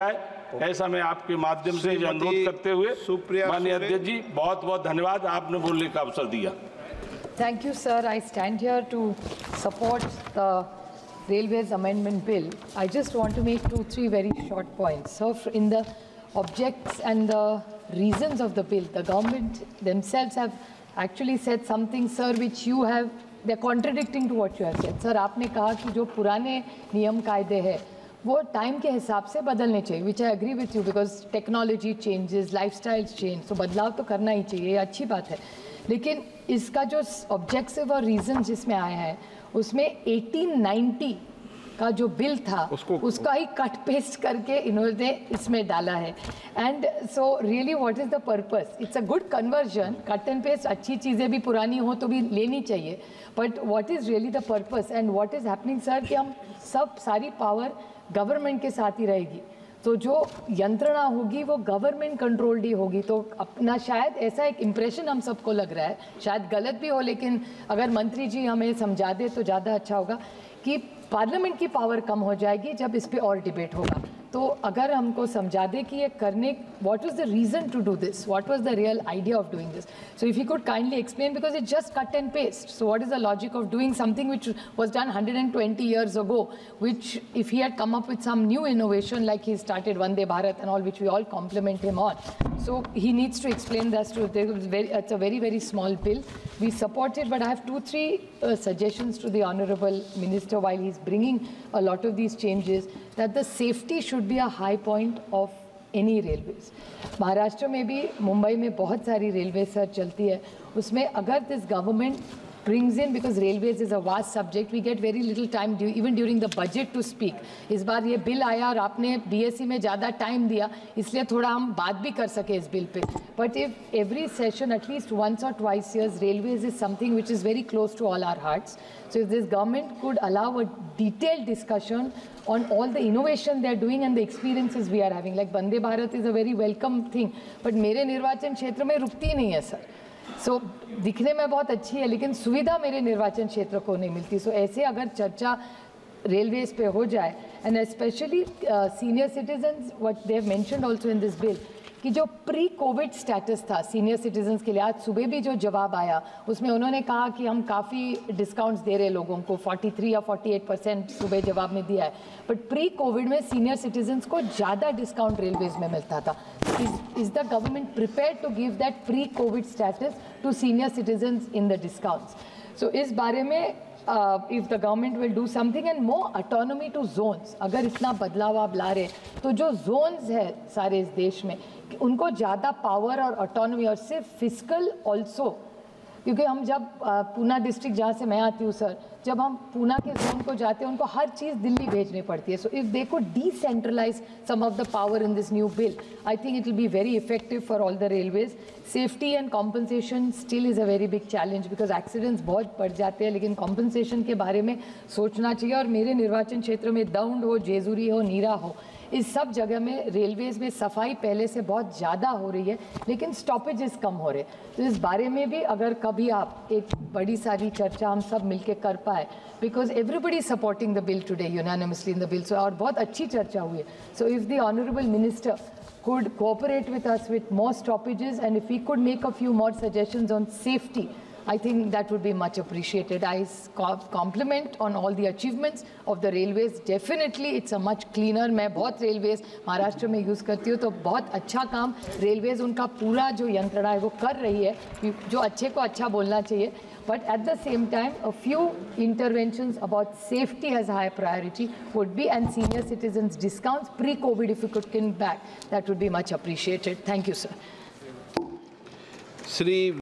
ऐसा मैं आपके माध्यम से अनुरोध करते हुए माननीय अध्यक्ष जी बहुत बहुत धन्यवाद, आपने बोलने का अवसर दिया। Thank you, sir. I stand here to support the Railways Amendment Bill. I just want to make 2-3 very short points. So, in the objects and the reasons of the bill, the government themselves have actually said something, sir, which you have, they're contradicting to what you have said. Sir, आपने कहा कि जो पुराने नियम कायदे हैं वो time के हिसाब से बदलने चाहिए, which I agree with you, because technology changes, lifestyles change, तो बदलाव तो करना ही चाहिए, ये अच्छी बात है। लेकिन इसका जो ऑब्जेक्टिव और रीज़न जिसमें आया है उसमें 1890 का जो बिल था उसका ही कट पेस्ट करके इन्होंने इसमें डाला है। And so really what is the purpose? It's a good conversion, cut and paste, अच्छी चीज़ें भी पुरानी हो तो भी लेनी चाहिए, but what is really the purpose and what is happening sir कि हम सब सारी पावर गवर्नमेंट के साथ ही रहेगी, तो जो यंत्रणा होगी वो गवर्नमेंट कंट्रोल्ड ही होगी। तो अपना शायद ऐसा एक इम्प्रेशन हम सबको लग रहा है, शायद गलत भी हो, लेकिन अगर मंत्री जी हमें समझा दे तो ज़्यादा अच्छा होगा कि पार्लियामेंट की पावर कम हो जाएगी जब इस पे और डिबेट होगा। तो अगर हमको समझा दे कि ये करने, what was the reason to do this, what was the real idea of doing this, so if you could kindly explain, because it just cut and paste, so what is the logic of doing something which was done 120 years ago, which if he had come up with some new innovation like he started Vande Bharat and all, which we all compliment him on, so he needs to explain that to us. It's a very very small bill, we support it, but I have 2-3 suggestions to the honorable minister while he's bringing a lot of these changes, that the safety should be a high point of any railways. Maharashtra में भी, मुंबई में बहुत सारी railway sir चलती है, उसमें अगर this government brings in, because railways is a vast subject, we get very little time even during the budget to speak. इस बार ये बिल आया और आपने BSc में ज़्यादा टाइम दिया, इसलिए थोड़ा हम बात भी कर सके इस bill pay. But if every session at least once or twice years, railways is something which is very close to all our hearts. So if this government could allow a detailed discussion on all the innovation they are doing and the experiences we are having, like Vande Bharat is a very welcome thing, but मेरे निर्वाचन क्षेत्र में रुकती नहीं है sir. सो दिखने में बहुत अच्छी है लेकिन सुविधा मेरे निर्वाचन क्षेत्र को नहीं मिलती. सो ऐसे अगर चर्चा रेलवेज पे हो जाए, and specially senior citizens, what they have mentioned also in this bill, कि जो प्री कोविड स्टेटस था सीनियर सिटीजन्स के लिए, आज सुबह भी जो जवाब आया उसमें उन्होंने कहा कि हम काफ़ी डिस्काउंट्स दे रहे लोगों को, 43 या 48% सुबह जवाब में दिया है, बट प्री कोविड में सीनियर सिटीजन्स को ज़्यादा डिस्काउंट रेलवेज में मिलता था. Is the government prepared to give that pre-COVID status to senior citizens in the discounts? So इस बारे में if the government will do something and more autonomy to zones, अगर इतना बदलाव आप ला रहे तो जो zones है सारे इस देश में उनको ज़्यादा पावर और ऑटोनॉमी, और सिर्फ फिजिकल ऑल्सो, क्योंकि हम जब पूना डिस्ट्रिक्ट जहाँ से मैं आती हूँ सर, जब हम पूना के जोन को जाते हैं उनको हर चीज़ दिल्ली भेजनी पड़ती है. So if they could decentralise some of the power in this new bill, I think it will be very effective for all the railways. Safety and compensation still is a very big challenge, because accidents बहुत बढ़ जाते हैं, लेकिन compensation के बारे में सोचना चाहिए. और मेरे निर्वाचन क्षेत्र में दौंड हो, जेजुरी हो, नीरा हो, इस सब जगह में रेलवेज़ में सफाई पहले से बहुत ज़्यादा हो रही है लेकिन स्टॉपेजेस कम हो रहे. तो इस बारे में भी अगर कभी आप एक बड़ी सारी चर्चा हम सब मिलके कर पाए, because everybody supporting the bill today unanimously in the bill, so और बहुत अच्छी चर्चा हुई है. So if the honourable minister could cooperate with us with more stoppages, and if we could make a few more suggestions on safety, I think that would be much appreciated. I compliment on all the achievements of the railways. Definitely it's a much cleaner, मैं बहुत railways Maharashtra में use करती हूँ, तो बहुत अच्छा काम railways उनका पूरा जो यंत्रणा है वो कर रही है, जो अच्छे को अच्छा बोलना चाहिए. But at the same time, a few interventions about safety as high priority would be, and senior citizens discounts pre-COVID, if you could come back, that would be much appreciated. Thank you, sir.